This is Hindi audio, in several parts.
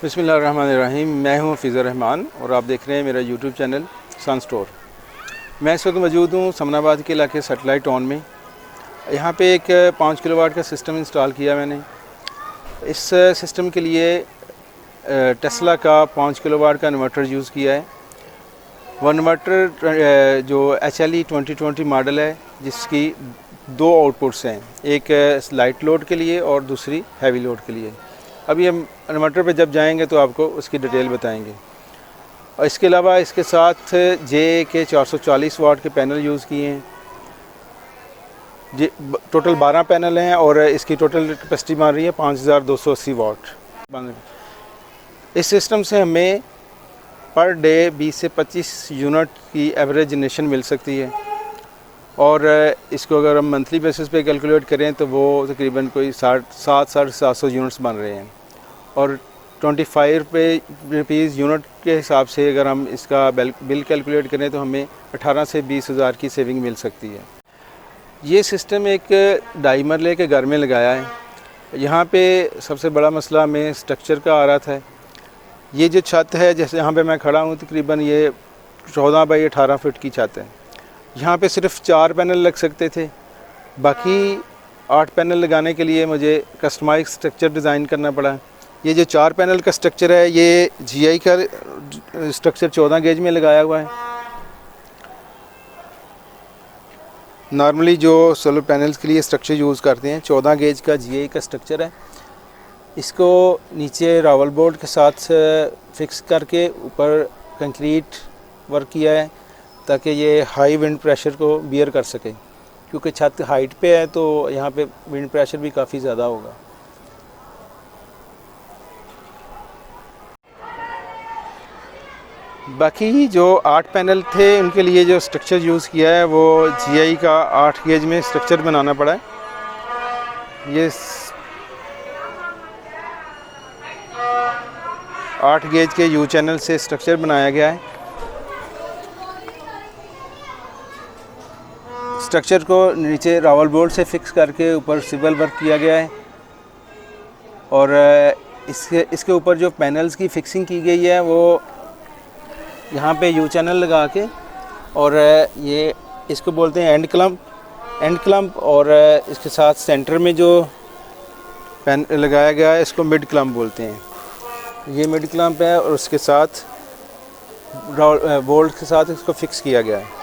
बिस्मिल्लाहिर्रहमानिर्रहीम। मैं हूं फ़िज़र रहमान और आप देख रहे हैं मेरा यूट्यूब चैनल सन स्टोर। मैं इस वक्त मौजूद हूं समनाबाद के इलाके सेटेलाइट टाउन में। यहां पे एक 5 किलोवाट का सिस्टम इंस्टॉल किया मैंने। इस सिस्टम के लिए टेस्ला का 5 किलोवाट का इन्वर्टर यूज़ किया है। वह इन्वर्टर जो HLE 2020 मॉडल है, जिसकी 2 आउटपुट्स हैं, एक लाइट लोड के लिए और दूसरी हैवी लोड के लिए। अभी हम इन्वर्टर पे जब जाएंगे तो आपको उसकी डिटेल बताएंगे। और इसके अलावा इसके साथ JA के 440 वाट के पैनल यूज़ किए हैं। टोटल 12 पैनल हैं और इसकी टोटल कैपेसिटी मान रही है 5280 वाट। इस सिस्टम से हमें पर डे 20 से 25 यूनिट की एवरेज जनरेशन मिल सकती है। और इसको अगर हम मंथली बेसिस पे कैलकुलेट करें तो वो तकरीबन कोई 700-750 यूनिट्स बन रहे हैं। और 25 रुपीज़ यूनिट के हिसाब से अगर हम इसका बिल कैलकुलेट करें तो हमें 18 से 20 हज़ार की सेविंग मिल सकती है। ये सिस्टम एक डाइमर लेके घर में लगाया है। यहाँ पे सबसे बड़ा मसला हमें स्ट्रक्चर का आ रहा था। ये जो छत है, जैसे यहाँ पे मैं खड़ा हूँ, तकरीबन ये 14 बाई 18 फुट की छत है। यहाँ पे सिर्फ 4 पैनल लग सकते थे, बाकी 8 पैनल लगाने के लिए मुझे कस्टमाइज स्ट्रक्चर डिज़ाइन करना पड़ा। ये जो 4 पैनल का स्ट्रक्चर है, ये GI का स्ट्रक्चर 14 गेज में लगाया हुआ है। नॉर्मली जो सोलर पैनल्स के लिए स्ट्रक्चर यूज़ करते हैं, 14 गेज का GI का स्ट्रक्चर है। इसको नीचे रावल बोर्ड के साथ फिक्स करके ऊपर कंक्रीट वर्क किया है ताकि ये हाई विंड प्रेशर को बियर कर सके, क्योंकि छत हाइट पे है तो यहाँ पे विंड प्रेशर भी काफ़ी ज़्यादा होगा। बाकी जो 8 पैनल थे उनके लिए जो स्ट्रक्चर यूज़ किया है वो GI का 8 गेज में स्ट्रक्चर बनाना पड़ा है। ये 8 गेज के U चैनल से स्ट्रक्चर बनाया गया है। स्ट्रक्चर को नीचे रावल बोर्ड से फिक्स करके ऊपर सिविल वर्क किया गया है। और इसके ऊपर जो पैनल्स की फिक्सिंग की गई है वो यहाँ पे U चैनल लगा के, और ये इसको बोलते हैं एंड क्लम्प, और इसके साथ सेंटर में जो पैन लगाया गया है इसको मिड क्लम्प बोलते हैं। ये मिड क्लम्प है और उसके साथ बोल्ट के साथ इसको फिक्स किया गया है।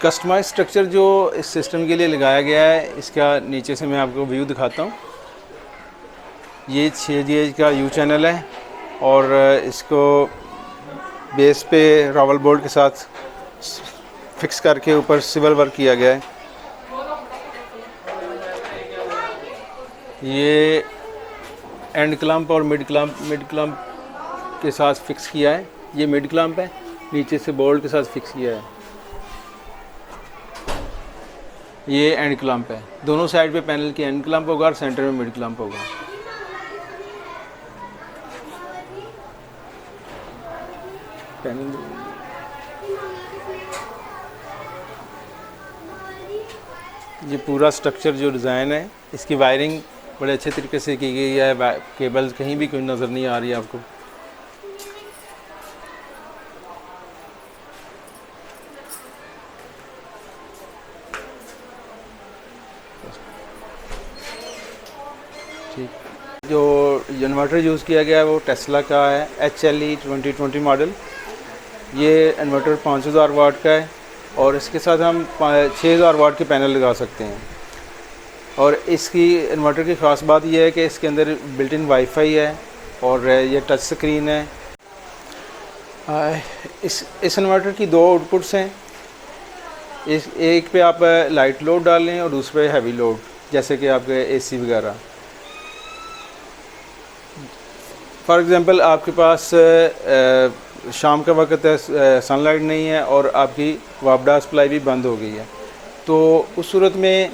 कस्टमाइज स्ट्रक्चर जो इस सिस्टम के लिए लगाया गया है, इसका नीचे से मैं आपको व्यू दिखाता हूँ। ये 6 गेज का U चैनल है और इसको बेस पे रावल बोर्ड के साथ फिक्स करके ऊपर सिविल वर्क किया गया है। ये एंड क्लम्प और मिड क्लम्प के साथ फिक्स किया है। ये मिड क्लम्प है, नीचे से बोल्ट के साथ फिक्स किया है। ये एंड क्लम्प है। दोनों साइड पे पैनल की एंड क्लम्प होगा और सेंटर में मिड क्लम्प होगा। पैनल ये पूरा स्ट्रक्चर जो डिज़ाइन है, इसकी वायरिंग बड़े अच्छे तरीके से की गई है। केबल्स कहीं भी कोई नज़र नहीं आ रही है आपको। जो इन्वर्टर यूज़ किया गया है वो टेस्ला का है, HLE 2020 मॉडल। ये इन्वर्टर 5000 वाट का है और इसके साथ हम 6000 वाट के पैनल लगा सकते हैं। और इसकी इन्वर्टर की ख़ास बात यह है कि इसके अंदर बिल्ट इन वाईफाई है और ये टच स्क्रीन है। इस इन्वर्टर की 2 आउटपुट्स हैं। एक पे आप लाइट लोड डाल लें और दूसरे पे हैवी लोड, जैसे कि आपके AC वगैरह। फॉर एग्ज़ाम्पल आपके पास शाम का वक्त है, सनलाइट नहीं है और आपकी वापडा सप्लाई भी बंद हो गई है, तो उस सूरत में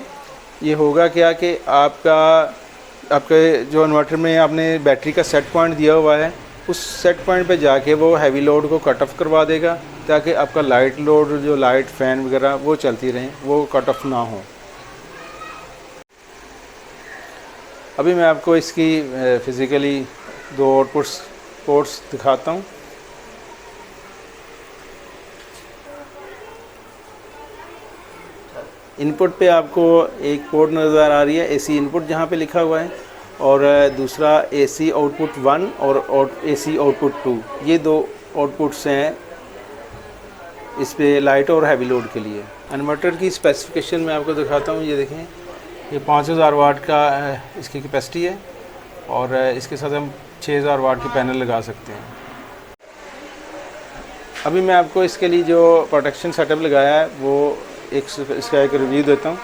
ये होगा क्या कि आपके जो इन्वर्टर में आपने बैटरी का सेट पॉइंट दिया हुआ है, उस सेट पॉइंट पे जाके वो हैवी लोड को कट ऑफ करवा देगा ताकि आपका लाइट लोड जो लाइट फ़ैन वगैरह वो चलती रहें, वो कट ऑफ ना हो। अभी मैं आपको इसकी फ़िज़िकली 2 आउटपुट्स पोर्ट्स दिखाता हूँ। इनपुट पे आपको एक पोर्ट नज़र आ रही है, एसी इनपुट जहाँ पे लिखा हुआ है, और दूसरा एसी आउटपुट 1 और एसी आउटपुट 2। ये 2 आउटपुट्स हैं इस पे लाइट और हैवी लोड के लिए। इन्वर्टर की स्पेसिफिकेशन मैं आपको दिखाता हूँ। ये देखें, ये 5000 वाट का इसकी कैपेसिटी है और इसके साथ हम 6000 वाट की पैनल लगा सकते हैं। अभी मैं आपको इसके लिए जो प्रोटेक्शन सेटअप लगाया है वो इसका एक रिव्यू देता हूँ।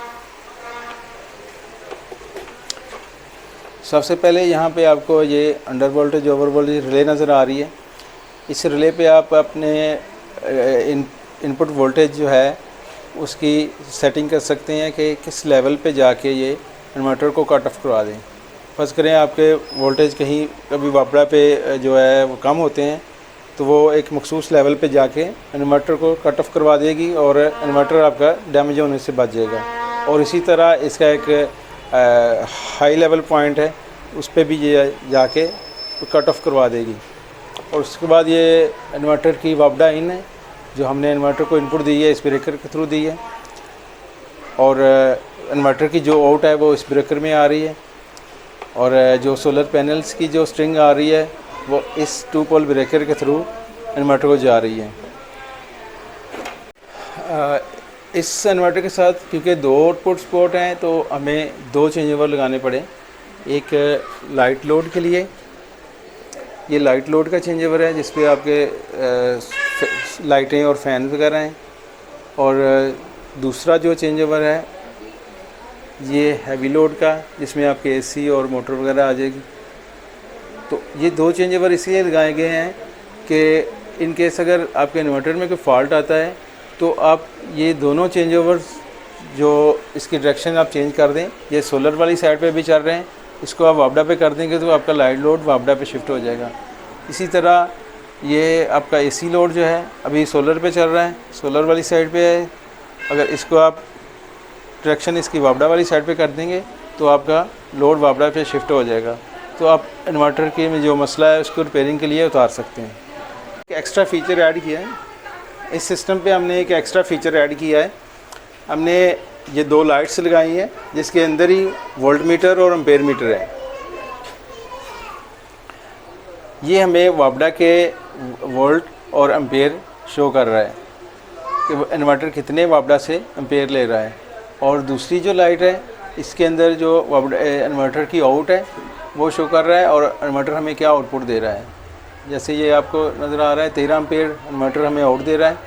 सबसे पहले यहाँ पे आपको ये under voltage over voltage relay नज़र आ रही है। इस रिले पे आप अपने इनपुट वोल्टेज जो है उसकी सेटिंग कर सकते हैं कि किस लेवल पे जाके ये इन्वर्टर को कट ऑफ करवा दें। फर्ज करें आपके वोल्टेज कहीं कभी वापड़ा पे जो है वो कम होते हैं, तो वो एक मखसूस लेवल पे जाके इन्वर्टर को कट ऑफ करवा देगी और इन्वर्टर आपका डैमेज होने से बच जाएगा। और इसी तरह इसका एक हाई लेवल पॉइंट है, उस पर भी ये जाके कट ऑफ करवा देगी। और उसके बाद ये इन्वर्टर की वापडा इन है जो हमने इन्वर्टर को इनपुट दी है, इस ब्रेकर के थ्रू दी है, और इन्वर्टर की जो आउट है वो इस ब्रेकर में आ रही है, और जो सोलर पैनल्स की जो स्ट्रिंग आ रही है वो इस 2 पोल ब्रेकर के थ्रू इन्वर्टर को जा रही है। इस इन्वर्टर के साथ क्योंकि 2 आउटपुट पोर्ट हैं तो हमें 2 चेंज ओवर लगाने पड़े। एक लाइट लोड के लिए, ये लाइट लोड का चेंज ओवर है जिस पे आपके लाइटें और फैन वगैरह हैं, और दूसरा जो चेंज ओवर है ये हैवी लोड का जिसमें आपके एसी और मोटर वगैरह आ जाएगी। तो ये 2 चेंज ओवर इसलिए लगाए गए हैं कि इन केस अगर आपके इन्वर्टर में कोई फॉल्ट आता है तो आप ये दोनों चेंज ओवर्स जो इसकी डायरेक्शन आप चेंज कर दें। ये सोलर वाली साइड पे भी चल रहे हैं, इसको आप वापडा पे कर देंगे तो आपका लाइट लोड वापडा पे शिफ्ट हो जाएगा। इसी तरह ये आपका एसी लोड जो है अभी सोलर पे चल रहा है, सोलर वाली साइड पे है, अगर इसको आप डायरेक्शन इसकी वापडा वाली साइड पे कर देंगे तो आपका लोड वापडा पे शिफ्ट हो जाएगा। तो आप इन्वर्टर के में जो मसला है उसको रिपेयरिंग के लिए उतार सकते हैं। एक एक्स्ट्रा फ़ीचर ऐड किया है इस सिस्टम पे, हमने एक एक्स्ट्रा फ़ीचर ऐड किया है। हमने ये 2 लाइट्स लगाई हैं जिसके अंदर ही वोल्ट मीटर और एम्पेयर मीटर है। ये हमें वापडा के वोल्ट और एम्पेयर शो कर रहा है कि इन्वर्टर कितने वापडा से एम्पेयर ले रहा है। और दूसरी जो लाइट है इसके अंदर जो इन्वर्टर की आउट है वो शो कर रहा है और इन्वर्टर हमें क्या आउटपुट दे रहा है। जैसे ये आपको नज़र आ रहा है 13 एम्पेयर इन्वर्टर हमें आउट दे रहा है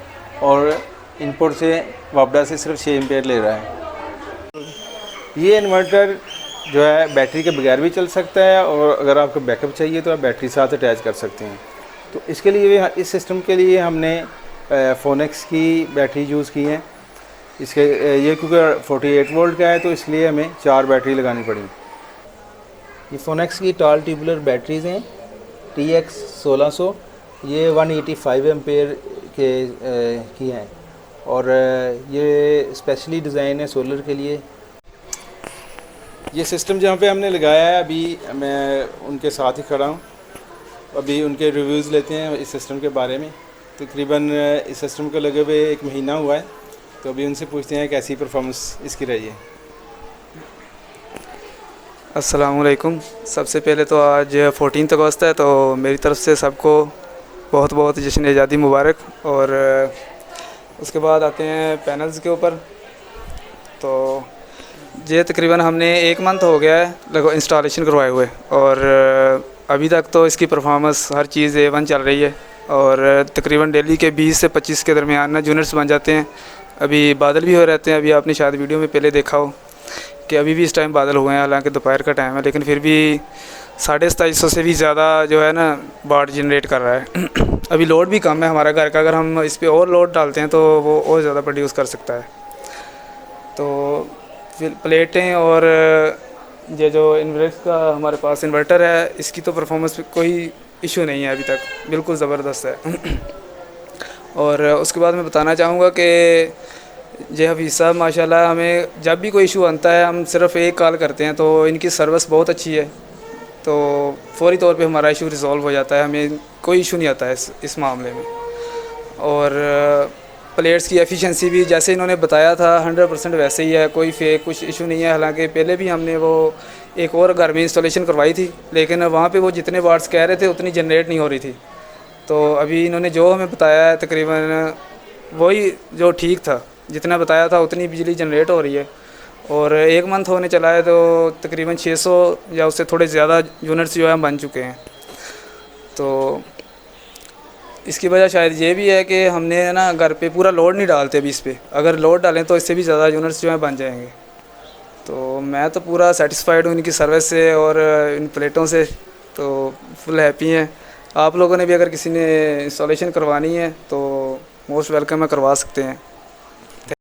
और इनपुट से वापडा से सिर्फ 6 एम्पेयर ले रहा है। ये इन्वर्टर जो है बैटरी के बगैर भी चल सकता है, और अगर आपको बैकअप चाहिए तो आप बैटरी साथ अटैच कर सकते हैं। तो इसके लिए इस सिस्टम के लिए हमने फोनेक्स की बैटरी यूज़ की है। इसके ये क्योंकि 48 वोल्ट का है तो इसलिए हमें 4 बैटरी लगानी पड़ी। ये फोनेक्स की टॉल ट्यूबुलर बैटरीज़ हैं TX 1600, ये 185 एम्पेयर के की हैं, और ये स्पेशली डिज़ाइन है सोलर के लिए। ये सिस्टम जहाँ पे हमने लगाया है अभी मैं उनके साथ ही खड़ा हूँ, अभी उनके रिव्यूज़ लेते हैं इस सिस्टम के बारे में। तकरीबन इस सिस्टम को लगे हुए 1 महीना हुआ है, तो अभी उनसे पूछते हैं कैसी परफॉर्मेंस इसकी रही है। अस्सलामुअलैकुम। सबसे पहले तो आज 14 अगस्त है, तो मेरी तरफ़ से सबको बहुत बहुत जश्न आज़ादी मुबारक। और उसके बाद आते हैं पैनल्स के ऊपर। तो ये तकरीबन हमने 1 मंथ हो गया है लगभग इंस्टॉलेशन करवाए हुए, और अभी तक तो इसकी परफॉर्मेंस हर चीज़ A1 चल रही है, और तकरीबन डेली के 20 से 25 के दरमियान ना यूनिट्स बन जाते हैं। अभी बादल भी हो रहते हैं, अभी आपने शायद वीडियो में पहले देखा हो कि अभी भी इस टाइम बादल हुए हैं, हालांकि दोपहर का टाइम है, लेकिन फिर भी 2750 से भी ज़्यादा जो है ना वाट जनरेट कर रहा है। अभी लोड भी कम है हमारा घर का, अगर हम इस पर और लोड डालते हैं तो वो और ज़्यादा प्रोड्यूस कर सकता है। तो फिर प्लेटें और ये जो इन्वर्टर का हमारे पास इन्वर्टर है, इसकी तो परफॉर्मेंस पे कोई इशू नहीं है अभी तक, बिल्कुल ज़बरदस्त है। और उसके बाद मैं बताना चाहूँगा कि जे हफीज़ साहब माशाल्लाह हमें जब भी कोई इशू आता है हम सिर्फ़ एक कॉल करते हैं तो इनकी सर्विस बहुत अच्छी है, तो फ़ौरी तौर पे हमारा इशू रिज़ॉल्व हो जाता है, हमें कोई इशू नहीं आता है इस मामले में। और प्लेट्स की एफिशिएंसी भी जैसे इन्होंने बताया था 100% वैसे ही है, कोई फेक कुछ इशू नहीं है। हालांकि पहले भी हमने वो एक और घर में इंस्टॉलेशन करवाई थी, लेकिन वहाँ पे वो जितने वाट्स कह रहे थे उतनी जनरेट नहीं हो रही थी। तो अभी इन्होंने जो हमें बताया है तकरीबन वही जो ठीक था, जितना बताया था उतनी बिजली जनरेट हो रही है। और 1 मंथ होने चला है तो तकरीबन 600 या उससे थोड़े ज़्यादा यूनिट्स जो है बन चुके हैं। तो इसकी वजह शायद ये भी है कि हमने ना घर पे पूरा लोड नहीं डालते अभी इस पे, अगर लोड डालें तो इससे भी ज़्यादा यूनिट्स जो हैं बन जाएंगे। तो मैं तो पूरा सेटिस्फाइड हूँ इनकी सर्विस से और इन प्लेटों से, तो फुल हैप्पी हैं। आप लोगों ने भी अगर किसी ने इंस्टॉलेशन करवानी है तो मोस्ट वेलकम है, करवा सकते हैं।